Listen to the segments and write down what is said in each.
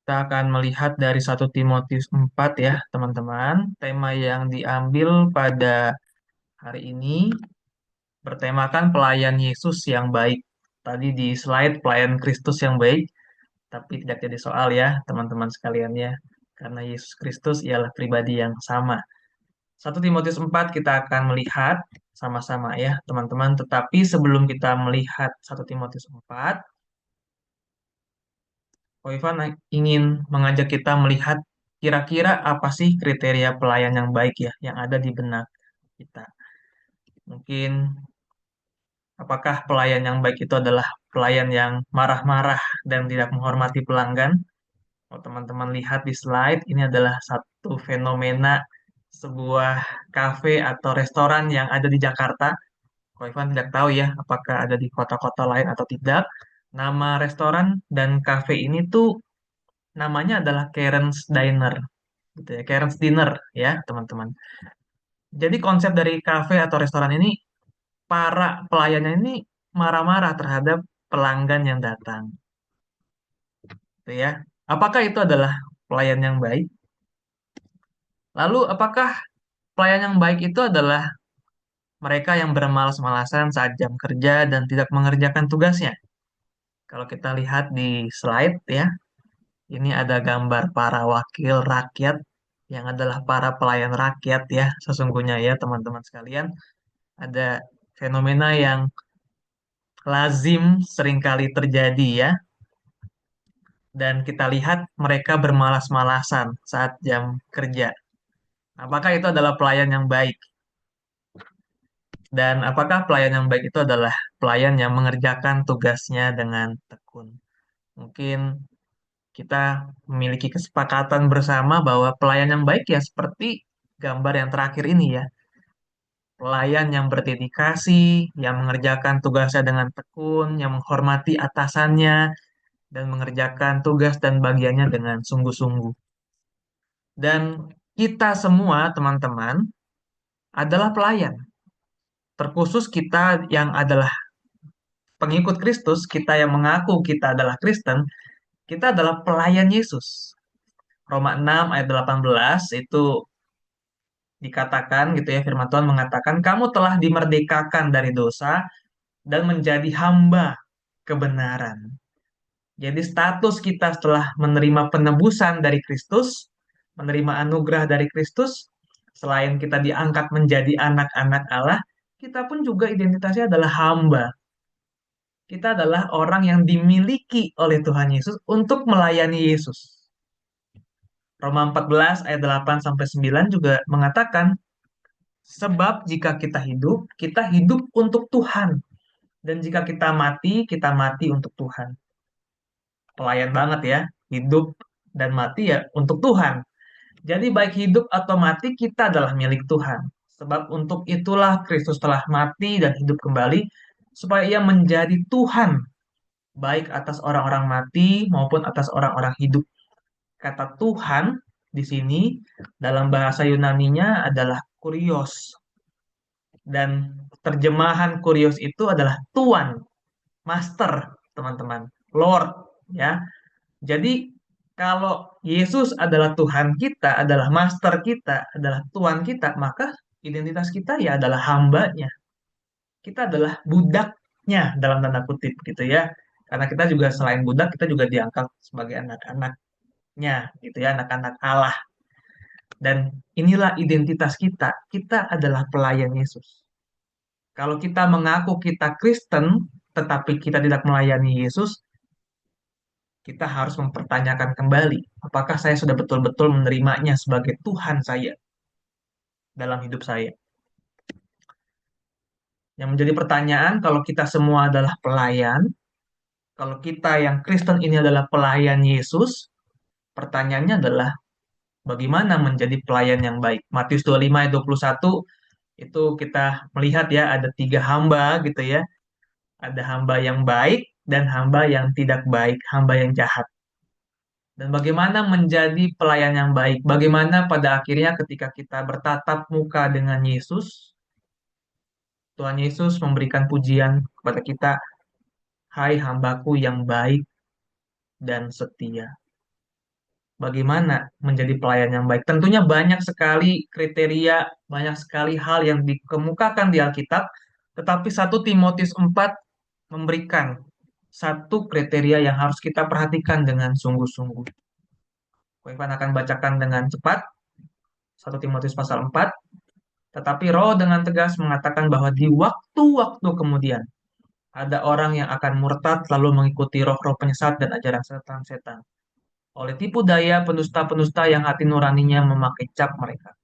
Kita akan melihat dari 1 Timotius 4 ya, teman-teman. Tema yang diambil pada hari ini bertemakan pelayan Yesus yang baik. Tadi di slide pelayan Kristus yang baik, tapi tidak jadi soal ya, teman-teman sekalian ya. Karena Yesus Kristus ialah pribadi yang sama. 1 Timotius 4 kita akan melihat sama-sama ya, teman-teman. Tetapi sebelum kita melihat 1 Timotius 4, Ko Ivan ingin mengajak kita melihat kira-kira apa sih kriteria pelayan yang baik ya yang ada di benak kita. Mungkin apakah pelayan yang baik itu adalah pelayan yang marah-marah dan tidak menghormati pelanggan? Kalau teman-teman lihat di slide, ini adalah satu fenomena sebuah kafe atau restoran yang ada di Jakarta. Ko Ivan tidak tahu ya apakah ada di kota-kota lain atau tidak. Nama restoran dan kafe ini tuh namanya adalah Karen's Diner gitu ya, Karen's Dinner ya, teman-teman. Jadi konsep dari kafe atau restoran ini, para pelayannya ini marah-marah terhadap pelanggan yang datang, gitu ya. Apakah itu adalah pelayan yang baik? Lalu apakah pelayan yang baik itu adalah mereka yang bermalas-malasan saat jam kerja dan tidak mengerjakan tugasnya? Kalau kita lihat di slide ya, ini ada gambar para wakil rakyat yang adalah para pelayan rakyat ya, sesungguhnya ya teman-teman sekalian. Ada fenomena yang lazim seringkali terjadi ya, dan kita lihat mereka bermalas-malasan saat jam kerja. Apakah itu adalah pelayan yang baik? Dan apakah pelayan yang baik itu adalah pelayan yang mengerjakan tugasnya dengan tekun? Mungkin kita memiliki kesepakatan bersama bahwa pelayan yang baik ya seperti gambar yang terakhir ini ya. Pelayan yang berdedikasi, yang mengerjakan tugasnya dengan tekun, yang menghormati atasannya, dan mengerjakan tugas dan bagiannya dengan sungguh-sungguh. Dan kita semua, teman-teman, adalah pelayan. Terkhusus kita yang adalah pengikut Kristus, kita yang mengaku kita adalah Kristen, kita adalah pelayan Yesus. Roma 6 ayat 18 itu dikatakan gitu ya, firman Tuhan mengatakan, kamu telah dimerdekakan dari dosa dan menjadi hamba kebenaran. Jadi status kita setelah menerima penebusan dari Kristus, menerima anugerah dari Kristus, selain kita diangkat menjadi anak-anak Allah, kita pun juga identitasnya adalah hamba. Kita adalah orang yang dimiliki oleh Tuhan Yesus untuk melayani Yesus. Roma 14 ayat 8 sampai 9 juga mengatakan, sebab jika kita hidup untuk Tuhan. Dan jika kita mati untuk Tuhan. Pelayan banget ya, hidup dan mati ya untuk Tuhan. Jadi baik hidup atau mati kita adalah milik Tuhan. Sebab untuk itulah Kristus telah mati dan hidup kembali supaya ia menjadi Tuhan baik atas orang-orang mati maupun atas orang-orang hidup. Kata Tuhan di sini dalam bahasa Yunaninya adalah kurios dan terjemahan kurios itu adalah tuan, master, teman-teman, Lord ya. Jadi kalau Yesus adalah Tuhan kita, adalah master kita, adalah Tuhan kita, maka identitas kita ya adalah hambanya. Kita adalah budaknya dalam tanda kutip gitu ya. Karena kita juga selain budak, kita juga diangkat sebagai anak-anaknya gitu ya, anak-anak Allah. Dan inilah identitas kita. Kita adalah pelayan Yesus. Kalau kita mengaku kita Kristen, tetapi kita tidak melayani Yesus, kita harus mempertanyakan kembali, apakah saya sudah betul-betul menerimanya sebagai Tuhan saya dalam hidup saya. Yang menjadi pertanyaan, kalau kita semua adalah pelayan, kalau kita yang Kristen ini adalah pelayan Yesus, pertanyaannya adalah bagaimana menjadi pelayan yang baik. Matius 25 ayat 21 itu kita melihat ya ada 3 hamba gitu ya. Ada hamba yang baik dan hamba yang tidak baik, hamba yang jahat. Dan bagaimana menjadi pelayan yang baik? Bagaimana pada akhirnya ketika kita bertatap muka dengan Yesus, Tuhan Yesus memberikan pujian kepada kita, hai hambaku yang baik dan setia. bagaimana menjadi pelayan yang baik. Tentunya banyak sekali kriteria, banyak sekali hal yang dikemukakan di Alkitab, tetapi 1 Timotius 4 memberikan satu kriteria yang harus kita perhatikan dengan sungguh-sungguh. Ko Ivan akan bacakan dengan cepat, 1 Timotius pasal 4. Tetapi Roh dengan tegas mengatakan bahwa di waktu-waktu kemudian ada orang yang akan murtad lalu mengikuti roh-roh penyesat dan ajaran setan-setan. Oleh tipu daya pendusta-pendusta yang hati nuraninya memakai cap mereka.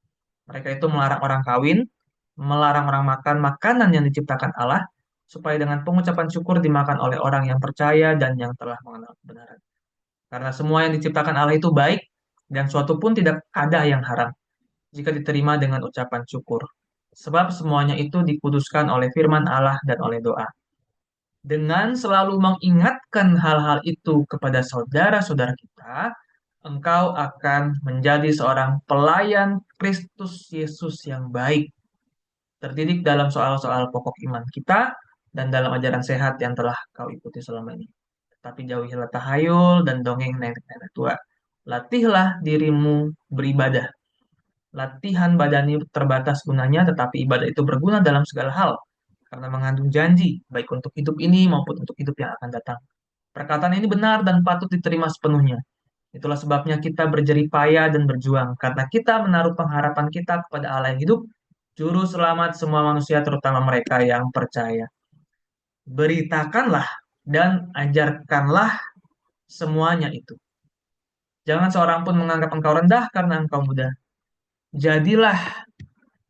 Mereka itu melarang orang kawin, melarang orang makan makanan yang diciptakan Allah, supaya dengan pengucapan syukur dimakan oleh orang yang percaya dan yang telah mengenal kebenaran. Karena semua yang diciptakan Allah itu baik, dan suatu pun tidak ada yang haram, jika diterima dengan ucapan syukur. Sebab semuanya itu dikuduskan oleh firman Allah dan oleh doa. Dengan selalu mengingatkan hal-hal itu kepada saudara-saudara kita, engkau akan menjadi seorang pelayan Kristus Yesus yang baik, terdidik dalam soal-soal pokok iman kita dan dalam ajaran sehat yang telah kau ikuti selama ini. Tetapi jauhilah tahayul dan dongeng nenek-nenek tua. Latihlah dirimu beribadah. Latihan badani terbatas gunanya, tetapi ibadah itu berguna dalam segala hal, karena mengandung janji, baik untuk hidup ini maupun untuk hidup yang akan datang. Perkataan ini benar dan patut diterima sepenuhnya. Itulah sebabnya kita berjerih payah dan berjuang, karena kita menaruh pengharapan kita kepada Allah yang hidup, Juru Selamat semua manusia, terutama mereka yang percaya. Beritakanlah dan ajarkanlah semuanya itu. Jangan seorang pun menganggap engkau rendah karena engkau muda. Jadilah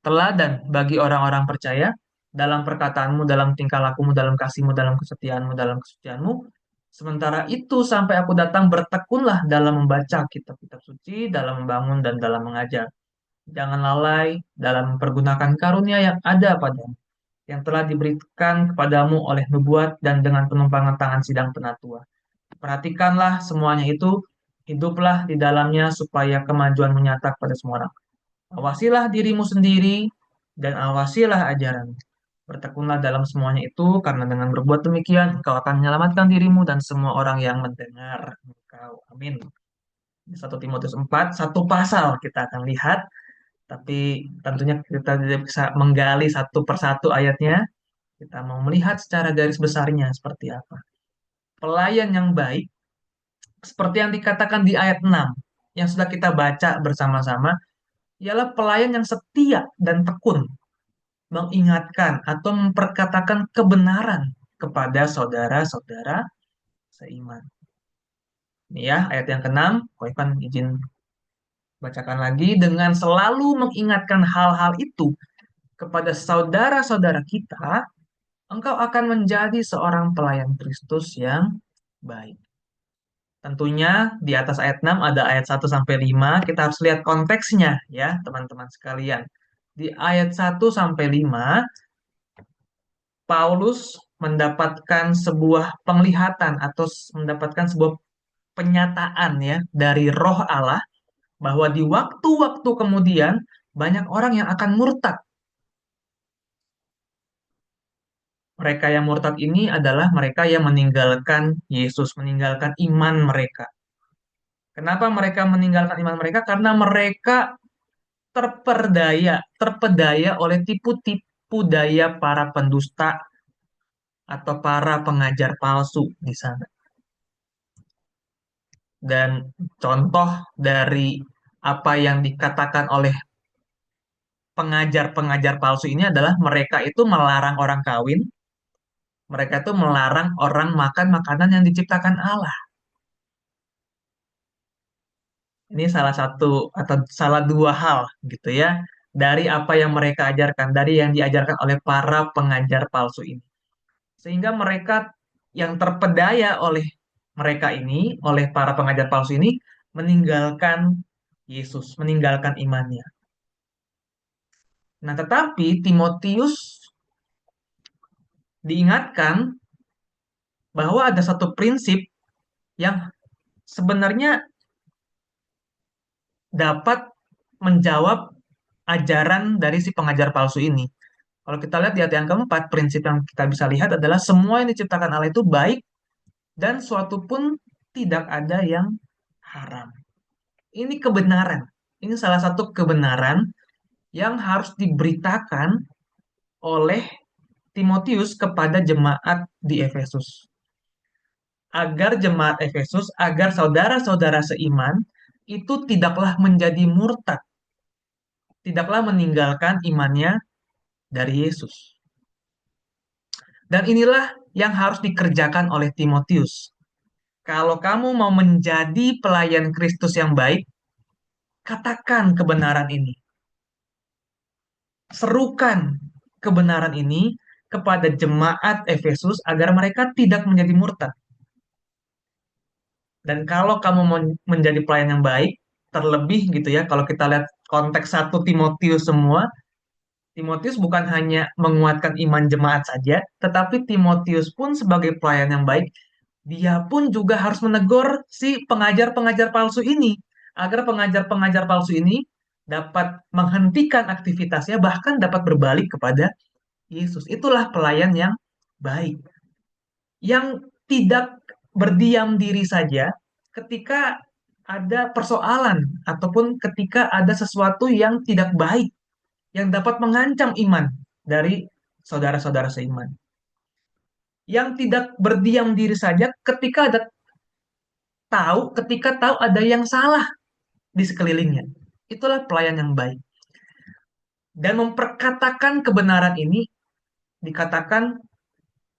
teladan bagi orang-orang percaya dalam perkataanmu, dalam tingkah lakumu, dalam kasihmu, dalam kesetiaanmu, dalam kesucianmu. Sementara itu sampai aku datang, bertekunlah dalam membaca kitab-kitab suci, dalam membangun dan dalam mengajar. Jangan lalai dalam mempergunakan karunia yang ada padamu, yang telah diberikan kepadamu oleh nubuat dan dengan penumpangan tangan sidang penatua. Perhatikanlah semuanya itu, hiduplah di dalamnya supaya kemajuan menyata kepada semua orang. Awasilah dirimu sendiri dan awasilah ajaran. Bertekunlah dalam semuanya itu, karena dengan berbuat demikian engkau akan menyelamatkan dirimu dan semua orang yang mendengar engkau. Amin. 1 Timotius 4, satu pasal kita akan lihat, tapi tentunya kita tidak bisa menggali satu persatu ayatnya. Kita mau melihat secara garis besarnya seperti apa. Pelayan yang baik, seperti yang dikatakan di ayat 6, yang sudah kita baca bersama-sama, ialah pelayan yang setia dan tekun, mengingatkan atau memperkatakan kebenaran kepada saudara-saudara seiman. Ini ya, ayat yang ke-6, Ko Ivan izin bacakan lagi. Dengan selalu mengingatkan hal-hal itu kepada saudara-saudara kita, engkau akan menjadi seorang pelayan Kristus yang baik. Tentunya di atas ayat 6 ada ayat 1 sampai 5. Kita harus lihat konteksnya ya, teman-teman sekalian. Di ayat 1 sampai 5, Paulus mendapatkan sebuah penglihatan atau mendapatkan sebuah penyataan ya dari Roh Allah bahwa di waktu-waktu kemudian banyak orang yang akan murtad. Mereka yang murtad ini adalah mereka yang meninggalkan Yesus, meninggalkan iman mereka. Kenapa mereka meninggalkan iman mereka? Karena mereka terpedaya oleh tipu-tipu daya para pendusta atau para pengajar palsu di sana. Dan contoh dari apa yang dikatakan oleh pengajar-pengajar palsu ini adalah mereka itu melarang orang kawin, mereka itu melarang orang makan makanan yang diciptakan Allah. Ini salah satu atau salah dua hal gitu ya dari apa yang mereka ajarkan, dari yang diajarkan oleh para pengajar palsu ini. Sehingga mereka yang terpedaya oleh mereka ini, oleh para pengajar palsu ini, meninggalkan Yesus, meninggalkan imannya. Nah, tetapi Timotius diingatkan bahwa ada satu prinsip yang sebenarnya dapat menjawab ajaran dari si pengajar palsu ini. Kalau kita lihat di ayat yang keempat, prinsip yang kita bisa lihat adalah semua yang diciptakan Allah itu baik dan suatu pun tidak ada yang haram. Ini kebenaran. Ini salah satu kebenaran yang harus diberitakan oleh Timotius kepada jemaat di Efesus. Agar jemaat Efesus, agar saudara-saudara seiman itu tidaklah menjadi murtad, tidaklah meninggalkan imannya dari Yesus. Dan inilah yang harus dikerjakan oleh Timotius. Kalau kamu mau menjadi pelayan Kristus yang baik, katakan kebenaran ini. Serukan kebenaran ini kepada jemaat Efesus agar mereka tidak menjadi murtad. Dan kalau kamu mau menjadi pelayan yang baik, terlebih gitu ya, kalau kita lihat konteks satu Timotius semua, Timotius bukan hanya menguatkan iman jemaat saja, tetapi Timotius pun sebagai pelayan yang baik, dia pun juga harus menegur si pengajar-pengajar palsu ini, agar pengajar-pengajar palsu ini dapat menghentikan aktivitasnya, bahkan dapat berbalik kepada Yesus. Itulah pelayan yang baik, yang tidak berdiam diri saja ketika ada persoalan ataupun ketika ada sesuatu yang tidak baik yang dapat mengancam iman dari saudara-saudara seiman. Yang tidak berdiam diri saja ketika tahu ada yang salah di sekelilingnya. Itulah pelayan yang baik. Dan memperkatakan kebenaran ini dikatakan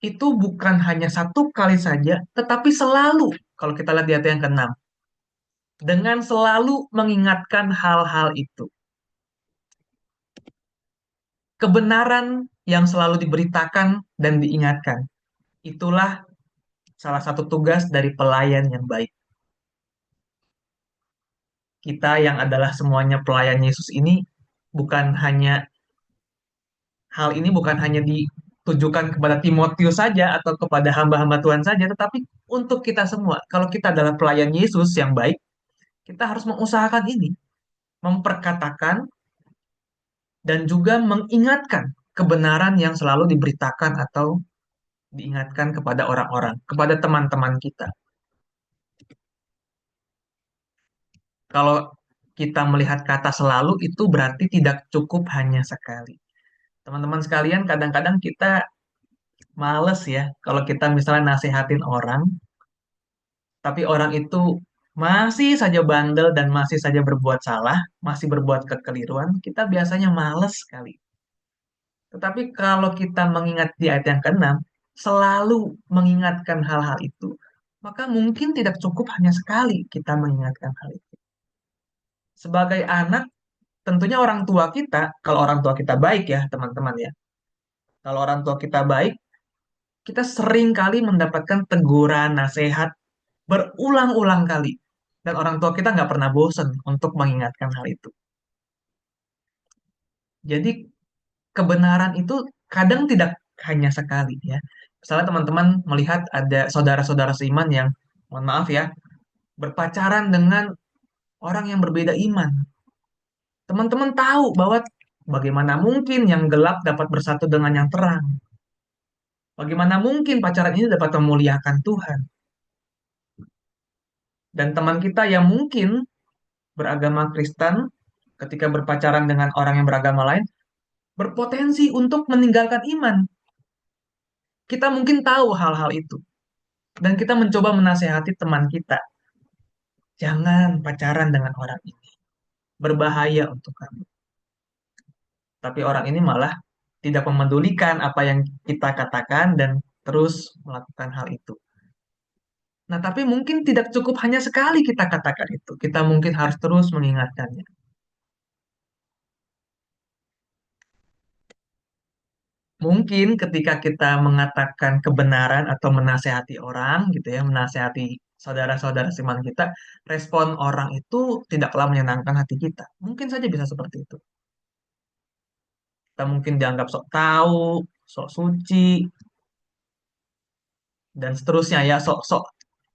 itu bukan hanya satu kali saja, tetapi selalu. Kalau kita lihat di ayat yang ke-6, dengan selalu mengingatkan hal-hal itu. Kebenaran yang selalu diberitakan dan diingatkan. Itulah salah satu tugas dari pelayan yang baik. Kita yang adalah semuanya pelayan Yesus ini bukan hanya hal ini bukan hanya ditujukan kepada Timotius saja atau kepada hamba-hamba Tuhan saja, tetapi untuk kita semua. Kalau kita adalah pelayan Yesus yang baik, kita harus mengusahakan ini, memperkatakan dan juga mengingatkan kebenaran yang selalu diberitakan atau diingatkan kepada orang-orang, kepada teman-teman kita. Kalau kita melihat kata selalu itu berarti tidak cukup hanya sekali. Teman-teman sekalian, kadang-kadang kita males ya kalau kita misalnya nasihatin orang, tapi orang itu masih saja bandel dan masih saja berbuat salah, masih berbuat kekeliruan, kita biasanya males sekali. Tetapi kalau kita mengingat di ayat yang ke-6, selalu mengingatkan hal-hal itu, maka mungkin tidak cukup hanya sekali kita mengingatkan hal itu. Sebagai anak, tentunya orang tua kita, kalau orang tua kita baik ya teman-teman ya, kalau orang tua kita baik, kita sering kali mendapatkan teguran, nasihat, berulang-ulang kali. Dan orang tua kita nggak pernah bosan untuk mengingatkan hal itu. Jadi kebenaran itu kadang tidak hanya sekali ya. Misalnya teman-teman melihat ada saudara-saudara seiman yang, mohon maaf ya, berpacaran dengan orang yang berbeda iman. Teman-teman tahu bahwa bagaimana mungkin yang gelap dapat bersatu dengan yang terang. Bagaimana mungkin pacaran ini dapat memuliakan Tuhan. Dan teman kita yang mungkin beragama Kristen ketika berpacaran dengan orang yang beragama lain berpotensi untuk meninggalkan iman. Kita mungkin tahu hal-hal itu dan kita mencoba menasehati teman kita, jangan pacaran dengan orang ini, berbahaya untuk kamu. Tapi orang ini malah tidak memedulikan apa yang kita katakan dan terus melakukan hal itu. Nah, tapi mungkin tidak cukup hanya sekali kita katakan itu. Kita mungkin harus terus mengingatkannya. Mungkin ketika kita mengatakan kebenaran atau menasehati orang gitu ya, menasehati saudara-saudara seiman kita, respon orang itu tidaklah menyenangkan hati kita. Mungkin saja bisa seperti itu. Kita mungkin dianggap sok tahu, sok suci, dan seterusnya ya, sok-sok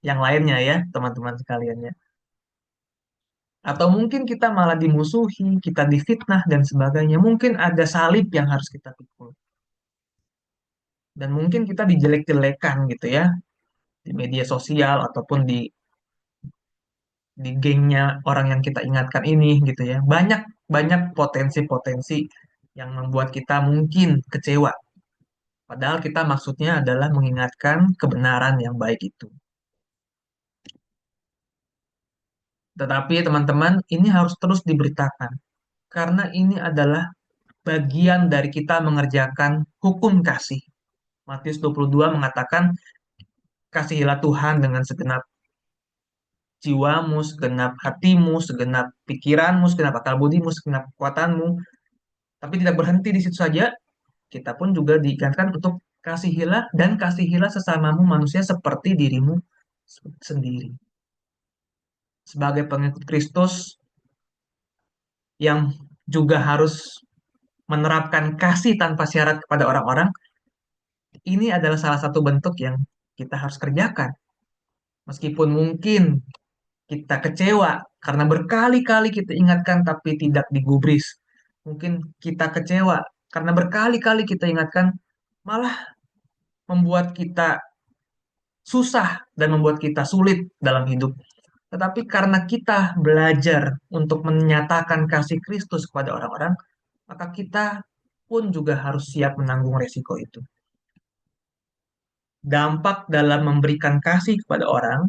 yang lainnya ya, teman-teman sekalian ya. Atau mungkin kita malah dimusuhi, kita difitnah dan sebagainya. Mungkin ada salib yang harus kita pikul. Dan mungkin kita dijelek-jelekan gitu ya, di media sosial ataupun di di gengnya orang yang kita ingatkan ini gitu ya. Banyak banyak potensi-potensi yang membuat kita mungkin kecewa. Padahal kita maksudnya adalah mengingatkan kebenaran yang baik itu. Tetapi teman-teman, ini harus terus diberitakan. Karena ini adalah bagian dari kita mengerjakan hukum kasih. Matius 22 mengatakan, kasihilah Tuhan dengan segenap jiwamu, segenap hatimu, segenap pikiranmu, segenap akal budimu, segenap kekuatanmu. Tapi tidak berhenti di situ saja, kita pun juga diingatkan untuk kasihilah dan kasihilah sesamamu manusia seperti dirimu sendiri. Sebagai pengikut Kristus yang juga harus menerapkan kasih tanpa syarat kepada orang-orang, ini adalah salah satu bentuk yang kita harus kerjakan. Meskipun mungkin kita kecewa karena berkali-kali kita ingatkan tapi tidak digubris. Mungkin kita kecewa karena berkali-kali kita ingatkan malah membuat kita susah dan membuat kita sulit dalam hidup. Tetapi karena kita belajar untuk menyatakan kasih Kristus kepada orang-orang, maka kita pun juga harus siap menanggung resiko itu. Dampak dalam memberikan kasih kepada orang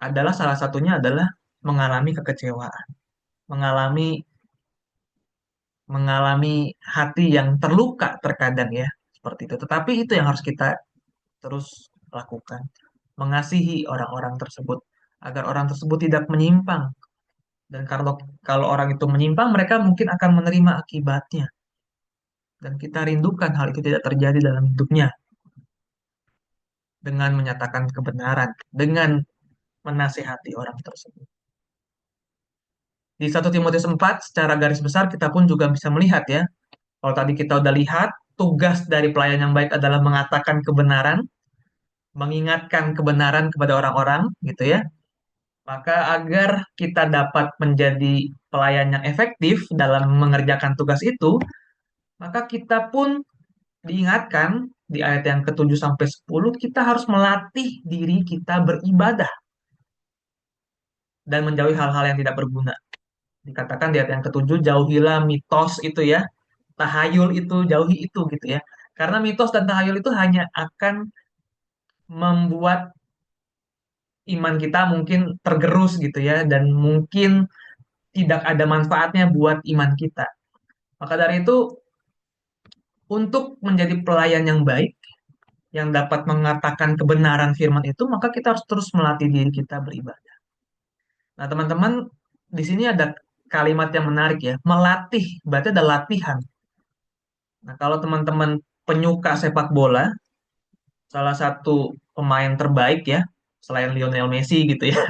adalah salah satunya adalah mengalami kekecewaan, mengalami mengalami hati yang terluka terkadang ya, seperti itu. Tetapi itu yang harus kita terus lakukan, mengasihi orang-orang tersebut agar orang tersebut tidak menyimpang. Dan kalau kalau orang itu menyimpang, mereka mungkin akan menerima akibatnya. Dan kita rindukan hal itu tidak terjadi dalam hidupnya dengan menyatakan kebenaran, dengan menasihati orang tersebut. Di 1 Timotius 4 secara garis besar kita pun juga bisa melihat ya. Kalau tadi kita udah lihat, tugas dari pelayan yang baik adalah mengatakan kebenaran, mengingatkan kebenaran kepada orang-orang, gitu ya. Maka agar kita dapat menjadi pelayan yang efektif dalam mengerjakan tugas itu, maka kita pun diingatkan di ayat yang ke-7 sampai 10 kita harus melatih diri kita beribadah dan menjauhi hal-hal yang tidak berguna. Dikatakan di ayat yang ke-7, jauhilah mitos itu ya, tahayul itu, jauhi itu gitu ya. Karena mitos dan tahayul itu hanya akan membuat iman kita mungkin tergerus gitu ya, dan mungkin tidak ada manfaatnya buat iman kita. Maka dari itu, untuk menjadi pelayan yang baik, yang dapat mengatakan kebenaran firman itu, maka kita harus terus melatih diri kita beribadah. Nah, teman-teman, di sini ada kalimat yang menarik ya, melatih, berarti ada latihan. Nah, kalau teman-teman penyuka sepak bola, salah satu pemain terbaik ya, selain Lionel Messi gitu ya,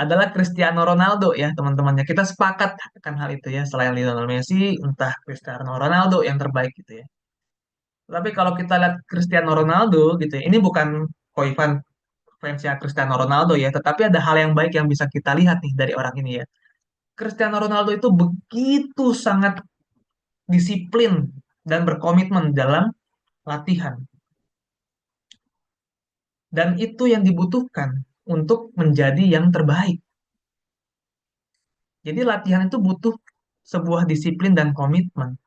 adalah Cristiano Ronaldo ya teman-temannya. Kita sepakat akan hal itu ya. Selain Lionel Messi, entah Cristiano Ronaldo yang terbaik gitu ya. Tapi kalau kita lihat Cristiano Ronaldo gitu ya, ini bukan Koifan fansnya Cristiano Ronaldo ya, tetapi ada hal yang baik yang bisa kita lihat nih dari orang ini ya. Cristiano Ronaldo itu begitu sangat disiplin dan berkomitmen dalam latihan. Dan itu yang dibutuhkan untuk menjadi yang terbaik. Jadi latihan itu butuh sebuah disiplin dan komitmen.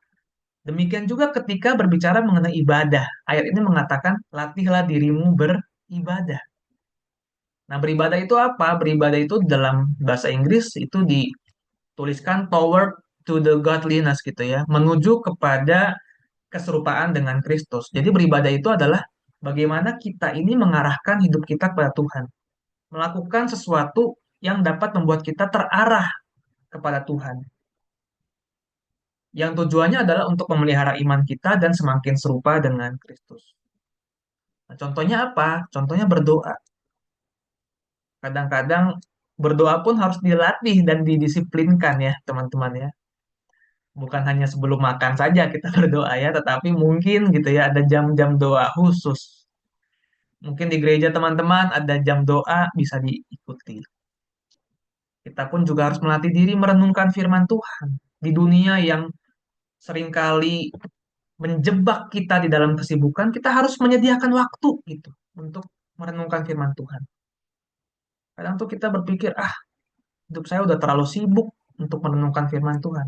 Demikian juga ketika berbicara mengenai ibadah. Ayat ini mengatakan, latihlah dirimu beribadah. Nah, beribadah itu apa? Beribadah itu dalam bahasa Inggris itu dituliskan toward to the godliness gitu ya, menuju kepada keserupaan dengan Kristus. Jadi beribadah itu adalah bagaimana kita ini mengarahkan hidup kita kepada Tuhan, melakukan sesuatu yang dapat membuat kita terarah kepada Tuhan. Yang tujuannya adalah untuk memelihara iman kita dan semakin serupa dengan Kristus. Nah, contohnya apa? Contohnya berdoa. Kadang-kadang berdoa pun harus dilatih dan didisiplinkan ya, teman-teman ya. Bukan hanya sebelum makan saja kita berdoa ya, tetapi mungkin gitu ya ada jam-jam doa khusus. Mungkin di gereja teman-teman ada jam doa bisa diikuti. Kita pun juga harus melatih diri merenungkan firman Tuhan di dunia yang seringkali menjebak kita di dalam kesibukan, kita harus menyediakan waktu gitu untuk merenungkan firman Tuhan. Kadang tuh kita berpikir, ah, hidup saya udah terlalu sibuk untuk merenungkan firman Tuhan.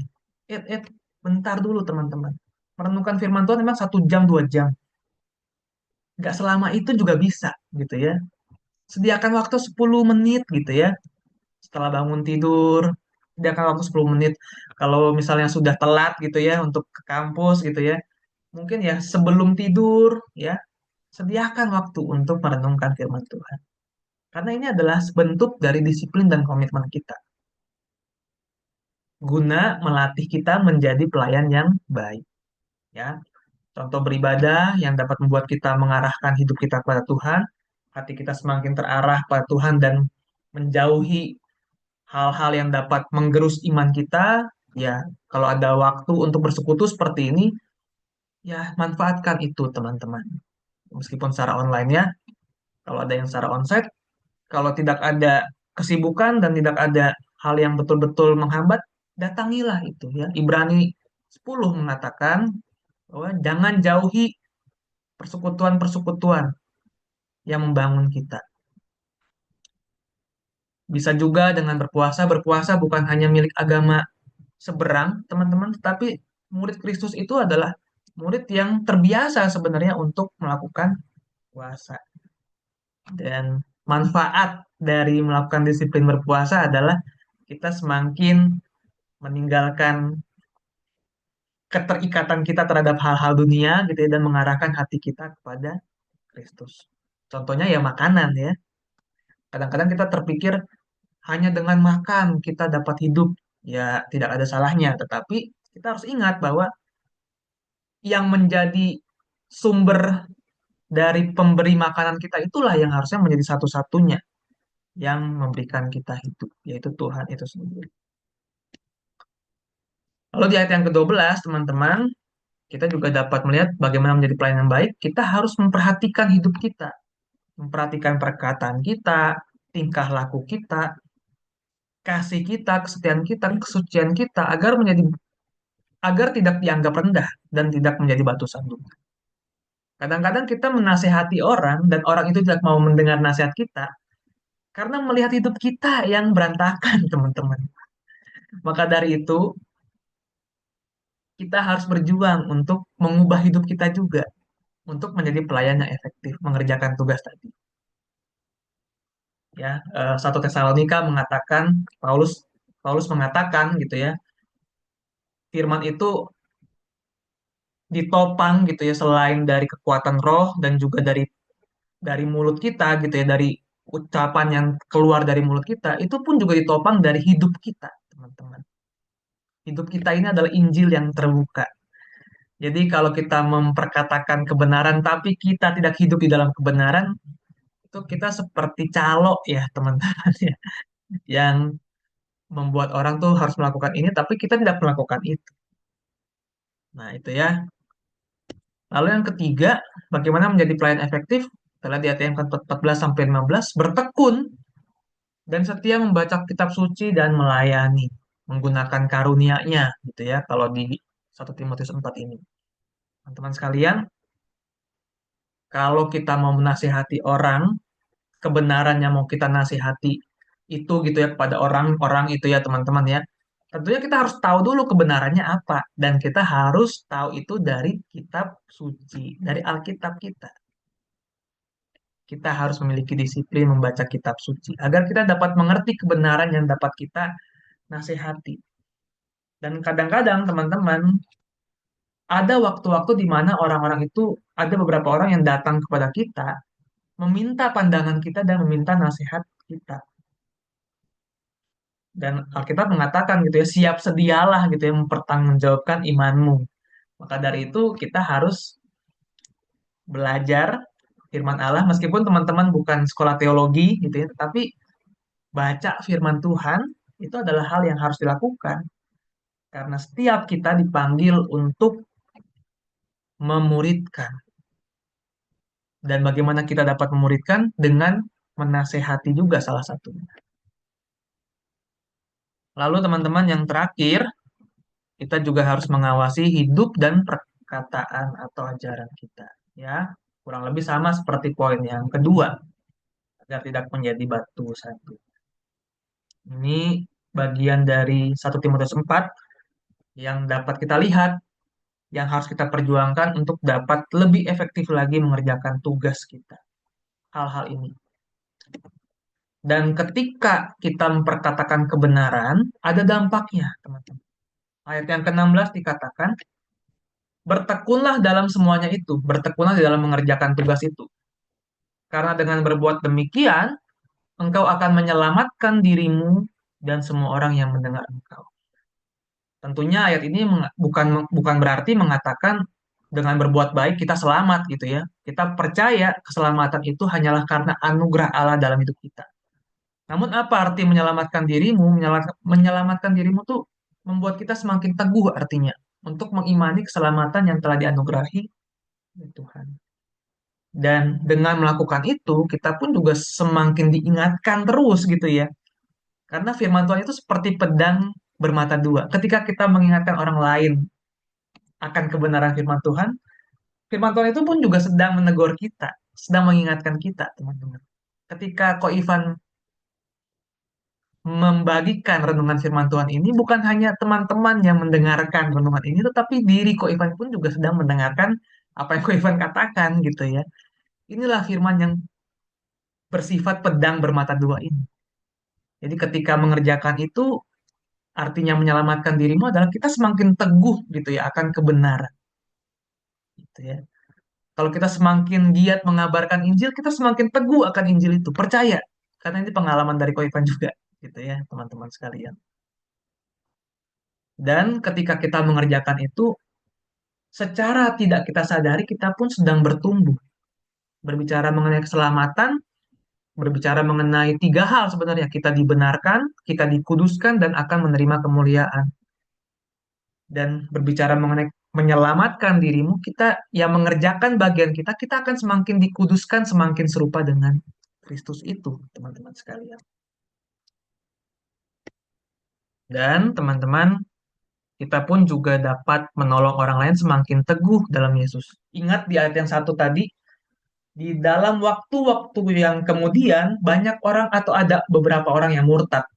Bentar dulu teman-teman. Merenungkan firman Tuhan memang 1 jam, 2 jam. Nggak selama itu juga bisa, gitu ya. Sediakan waktu 10 menit, gitu ya. Setelah bangun tidur, sediakan waktu 10 menit. Kalau misalnya sudah telat, gitu ya, untuk ke kampus, gitu ya. Mungkin ya sebelum tidur, ya, sediakan waktu untuk merenungkan firman Tuhan. Karena ini adalah bentuk dari disiplin dan komitmen kita. Guna melatih kita menjadi pelayan yang baik. Ya, contoh beribadah yang dapat membuat kita mengarahkan hidup kita kepada Tuhan, hati kita semakin terarah pada Tuhan dan menjauhi hal-hal yang dapat menggerus iman kita. Ya, kalau ada waktu untuk bersekutu seperti ini, ya manfaatkan itu teman-teman. Meskipun secara online ya, kalau ada yang secara onsite, kalau tidak ada kesibukan dan tidak ada hal yang betul-betul menghambat, datangilah itu ya. Ibrani 10 mengatakan bahwa jangan jauhi persekutuan-persekutuan yang membangun kita. Bisa juga dengan berpuasa. Berpuasa bukan hanya milik agama seberang, teman-teman, tetapi murid Kristus itu adalah murid yang terbiasa sebenarnya untuk melakukan puasa. Dan manfaat dari melakukan disiplin berpuasa adalah kita semakin meninggalkan keterikatan kita terhadap hal-hal dunia gitu ya, dan mengarahkan hati kita kepada Kristus. Contohnya ya makanan ya. Kadang-kadang kita terpikir hanya dengan makan kita dapat hidup. Ya tidak ada salahnya, tetapi kita harus ingat bahwa yang menjadi sumber dari pemberi makanan kita itulah yang harusnya menjadi satu-satunya yang memberikan kita hidup, yaitu Tuhan itu sendiri. Lalu di ayat yang ke-12, teman-teman, kita juga dapat melihat bagaimana menjadi pelayan yang baik. Kita harus memperhatikan hidup kita, memperhatikan perkataan kita, tingkah laku kita, kasih kita, kesetiaan kita, kesucian kita, agar tidak dianggap rendah dan tidak menjadi batu sandungan. Kadang-kadang kita menasehati orang dan orang itu tidak mau mendengar nasihat kita karena melihat hidup kita yang berantakan, teman-teman. Maka dari itu, kita harus berjuang untuk mengubah hidup kita juga untuk menjadi pelayan yang efektif mengerjakan tugas tadi. Ya, 1 Tesalonika mengatakan Paulus Paulus mengatakan gitu ya, firman itu ditopang gitu ya selain dari kekuatan roh dan juga dari mulut kita gitu ya, dari ucapan yang keluar dari mulut kita, itu pun juga ditopang dari hidup kita, teman-teman. Hidup kita ini adalah Injil yang terbuka. Jadi kalau kita memperkatakan kebenaran tapi kita tidak hidup di dalam kebenaran, itu kita seperti calo ya, teman-teman ya, yang membuat orang tuh harus melakukan ini tapi kita tidak melakukan itu. Nah, itu ya. Lalu yang ketiga, bagaimana menjadi pelayan efektif? Setelah di ayat yang ke-14 sampai 15, bertekun dan setia membaca kitab suci dan melayani menggunakan karunia-Nya gitu ya. Kalau di 1 Timotius 4 ini. Teman-teman sekalian, kalau kita mau menasihati orang, kebenarannya mau kita nasihati itu gitu ya kepada orang-orang itu ya teman-teman ya. Tentunya kita harus tahu dulu kebenarannya apa dan kita harus tahu itu dari kitab suci, dari Alkitab kita. Kita harus memiliki disiplin membaca kitab suci agar kita dapat mengerti kebenaran yang dapat kita nasihati. Dan kadang-kadang teman-teman, ada waktu-waktu di mana orang-orang itu, ada beberapa orang yang datang kepada kita, meminta pandangan kita dan meminta nasihat kita. Dan Alkitab mengatakan gitu ya, siap sedialah gitu ya mempertanggungjawabkan imanmu. Maka dari itu kita harus belajar firman Allah meskipun teman-teman bukan sekolah teologi gitu ya, tetapi baca firman Tuhan itu adalah hal yang harus dilakukan karena setiap kita dipanggil untuk memuridkan. Dan bagaimana kita dapat memuridkan dengan menasehati juga salah satunya. Lalu teman-teman yang terakhir, kita juga harus mengawasi hidup dan perkataan atau ajaran kita. Ya, kurang lebih sama seperti poin yang kedua. agar tidak menjadi batu satu. Ini bagian dari 1 Timotius 4 yang dapat kita lihat, yang harus kita perjuangkan untuk dapat lebih efektif lagi mengerjakan tugas kita. Hal-hal ini. Dan ketika kita memperkatakan kebenaran, ada dampaknya, teman-teman. Ayat yang ke-16 dikatakan, bertekunlah dalam semuanya itu, bertekunlah di dalam mengerjakan tugas itu. Karena dengan berbuat demikian, engkau akan menyelamatkan dirimu dan semua orang yang mendengar engkau. Tentunya ayat ini bukan bukan berarti mengatakan dengan berbuat baik kita selamat gitu ya. Kita percaya keselamatan itu hanyalah karena anugerah Allah dalam hidup kita. Namun apa arti menyelamatkan dirimu? Menyelamatkan dirimu tuh membuat kita semakin teguh artinya untuk mengimani keselamatan yang telah dianugerahi oleh Tuhan. Dan dengan melakukan itu, kita pun juga semakin diingatkan terus gitu ya. Karena firman Tuhan itu seperti pedang bermata dua. Ketika kita mengingatkan orang lain akan kebenaran firman Tuhan itu pun juga sedang menegur kita, sedang mengingatkan kita, teman-teman. Ketika Ko Ivan membagikan renungan firman Tuhan ini, bukan hanya teman-teman yang mendengarkan renungan ini, tetapi diri Ko Ivan pun juga sedang mendengarkan apa yang Ko Ivan katakan gitu ya. Inilah firman yang bersifat pedang bermata dua ini. Jadi ketika mengerjakan itu, artinya menyelamatkan dirimu adalah kita semakin teguh gitu ya akan kebenaran gitu ya. Kalau kita semakin giat mengabarkan Injil, kita semakin teguh akan Injil itu, percaya. Karena ini pengalaman dari Ko Ivan juga gitu ya, teman-teman sekalian. Dan ketika kita mengerjakan itu, secara tidak kita sadari kita pun sedang bertumbuh. Berbicara mengenai keselamatan, berbicara mengenai 3 hal sebenarnya. Kita dibenarkan, kita dikuduskan, dan akan menerima kemuliaan. Dan berbicara mengenai menyelamatkan dirimu, kita yang mengerjakan bagian kita, kita akan semakin dikuduskan, semakin serupa dengan Kristus itu, teman-teman sekalian. Dan teman-teman, kita pun juga dapat menolong orang lain semakin teguh dalam Yesus. Ingat di ayat yang satu tadi, di dalam waktu-waktu yang kemudian banyak orang atau ada beberapa orang yang murtad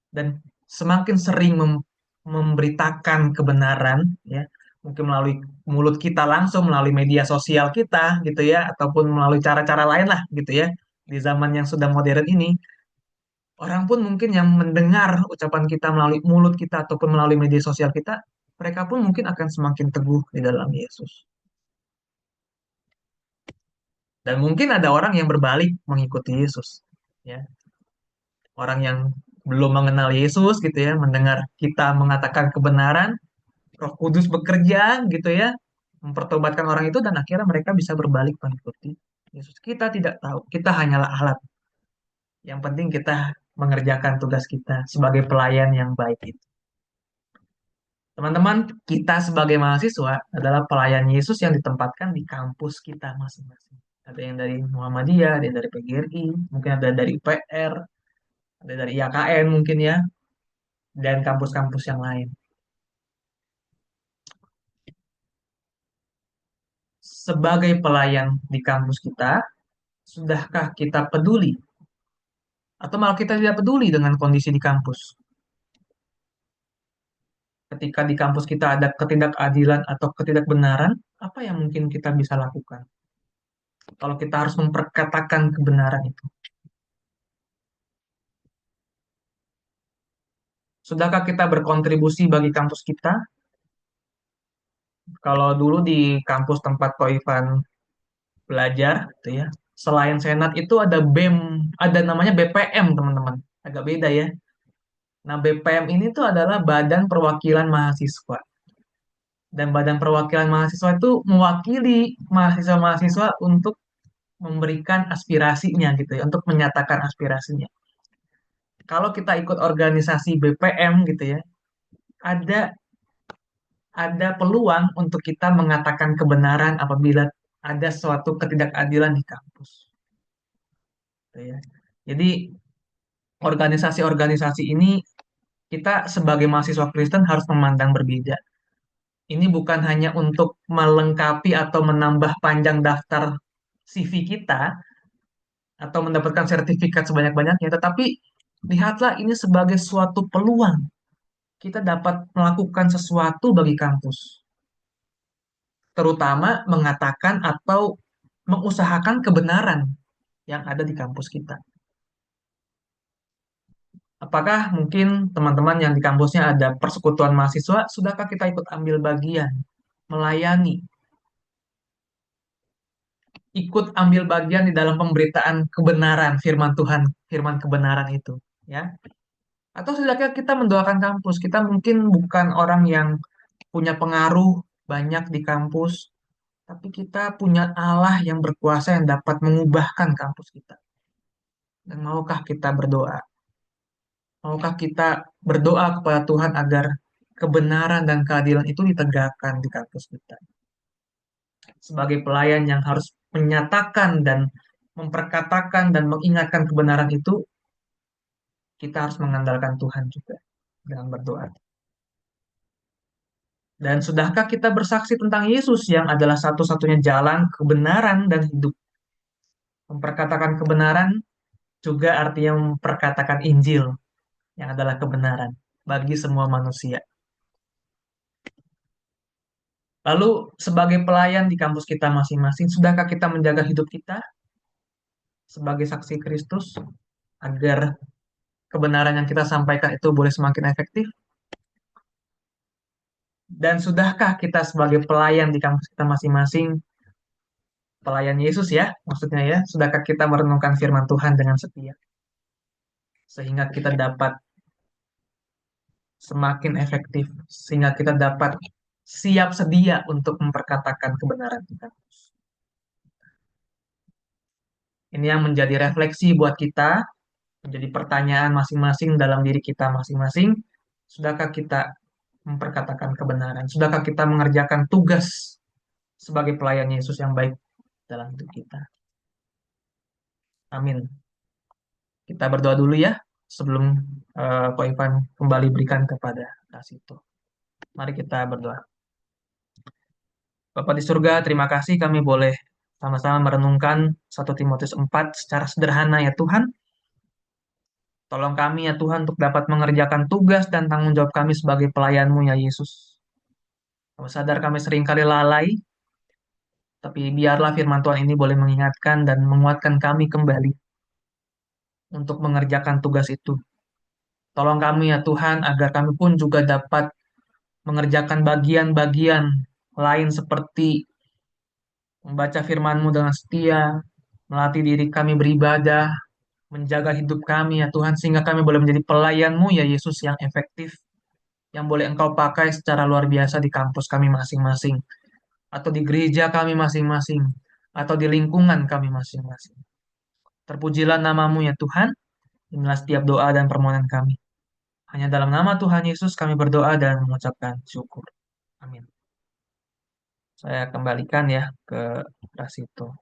dan semakin sering memberitakan kebenaran ya, mungkin melalui mulut kita langsung, melalui media sosial kita gitu ya, ataupun melalui cara-cara lain lah gitu ya. Di zaman yang sudah modern ini, orang pun mungkin yang mendengar ucapan kita melalui mulut kita ataupun melalui media sosial kita, mereka pun mungkin akan semakin teguh di dalam Yesus. Dan mungkin ada orang yang berbalik mengikuti Yesus. Ya, orang yang belum mengenal Yesus gitu ya, mendengar kita mengatakan kebenaran, Roh Kudus bekerja gitu ya, mempertobatkan orang itu dan akhirnya mereka bisa berbalik mengikuti Yesus. Kita tidak tahu, kita hanyalah alat. Yang penting kita mengerjakan tugas kita sebagai pelayan yang baik itu. Teman-teman, kita sebagai mahasiswa adalah pelayan Yesus yang ditempatkan di kampus kita masing-masing. Ada yang dari Muhammadiyah, ada yang dari PGRI, mungkin ada dari UPR, ada dari IAKN mungkin ya, dan kampus-kampus yang lain. Sebagai pelayan di kampus kita, sudahkah kita peduli? Atau malah kita tidak peduli dengan kondisi di kampus? Ketika di kampus kita ada ketidakadilan atau ketidakbenaran, apa yang mungkin kita bisa lakukan? Kalau kita harus memperkatakan kebenaran itu. Sudahkah kita berkontribusi bagi kampus kita? Kalau dulu di kampus tempat Ko Ivan belajar, gitu ya, selain Senat itu ada BEM, ada namanya BPM, teman-teman. Agak beda ya. Nah, BPM ini tuh adalah Badan Perwakilan Mahasiswa. Dan Badan Perwakilan Mahasiswa itu mewakili mahasiswa-mahasiswa untuk memberikan aspirasinya gitu ya, untuk menyatakan aspirasinya. Kalau kita ikut organisasi BPM gitu ya, ada ada peluang untuk kita mengatakan kebenaran apabila ada suatu ketidakadilan di kampus. Gitu ya. Jadi organisasi-organisasi ini kita sebagai mahasiswa Kristen harus memandang berbeda. Ini bukan hanya untuk melengkapi atau menambah panjang daftar CV kita, atau mendapatkan sertifikat sebanyak-banyaknya, tetapi lihatlah ini sebagai suatu peluang. Kita dapat melakukan sesuatu bagi kampus, terutama mengatakan atau mengusahakan kebenaran yang ada di kampus kita. Apakah mungkin teman-teman yang di kampusnya ada persekutuan mahasiswa, sudahkah kita ikut ambil bagian, melayani, ikut ambil bagian di dalam pemberitaan kebenaran firman Tuhan, firman kebenaran itu, ya? Atau sudahkah kita mendoakan kampus? Kita mungkin bukan orang yang punya pengaruh banyak di kampus, tapi kita punya Allah yang berkuasa yang dapat mengubahkan kampus kita. Dan maukah kita berdoa? Maukah kita berdoa kepada Tuhan agar kebenaran dan keadilan itu ditegakkan di kampus kita? Sebagai pelayan yang harus menyatakan dan memperkatakan dan mengingatkan kebenaran itu, kita harus mengandalkan Tuhan juga dengan berdoa. Dan sudahkah kita bersaksi tentang Yesus yang adalah satu-satunya jalan, kebenaran, dan hidup? Memperkatakan kebenaran juga artinya memperkatakan Injil yang adalah kebenaran bagi semua manusia. Lalu, sebagai pelayan di kampus kita masing-masing, sudahkah kita menjaga hidup kita sebagai saksi Kristus agar kebenaran yang kita sampaikan itu boleh semakin efektif? Dan sudahkah kita sebagai pelayan di kampus kita masing-masing, pelayan Yesus ya, maksudnya ya, sudahkah kita merenungkan firman Tuhan dengan setia? Sehingga kita dapat semakin efektif, sehingga kita dapat siap sedia untuk memperkatakan kebenaran kita. Ini yang menjadi refleksi buat kita, menjadi pertanyaan masing-masing dalam diri kita masing-masing. Sudahkah kita memperkatakan kebenaran? Sudahkah kita mengerjakan tugas sebagai pelayan Yesus yang baik dalam hidup kita? Amin. Kita berdoa dulu ya sebelum Ko Ivan kembali berikan kepada Kasito. Mari kita berdoa. Bapa di surga, terima kasih kami boleh sama-sama merenungkan 1 Timotius 4 secara sederhana ya Tuhan. Tolong kami ya Tuhan untuk dapat mengerjakan tugas dan tanggung jawab kami sebagai pelayan-Mu ya Yesus. Kami sadar kami seringkali lalai, tapi biarlah firman Tuhan ini boleh mengingatkan dan menguatkan kami kembali untuk mengerjakan tugas itu. Tolong kami ya Tuhan agar kami pun juga dapat mengerjakan bagian-bagian lain seperti membaca firman-Mu dengan setia, melatih diri kami beribadah, menjaga hidup kami ya Tuhan, sehingga kami boleh menjadi pelayan-Mu ya Yesus yang efektif, yang boleh Engkau pakai secara luar biasa di kampus kami masing-masing, atau di gereja kami masing-masing, atau di lingkungan kami masing-masing. Terpujilah namamu ya Tuhan, inilah setiap doa dan permohonan kami. Hanya dalam nama Tuhan Yesus kami berdoa dan mengucapkan syukur. Amin. Saya kembalikan ya ke Rasito.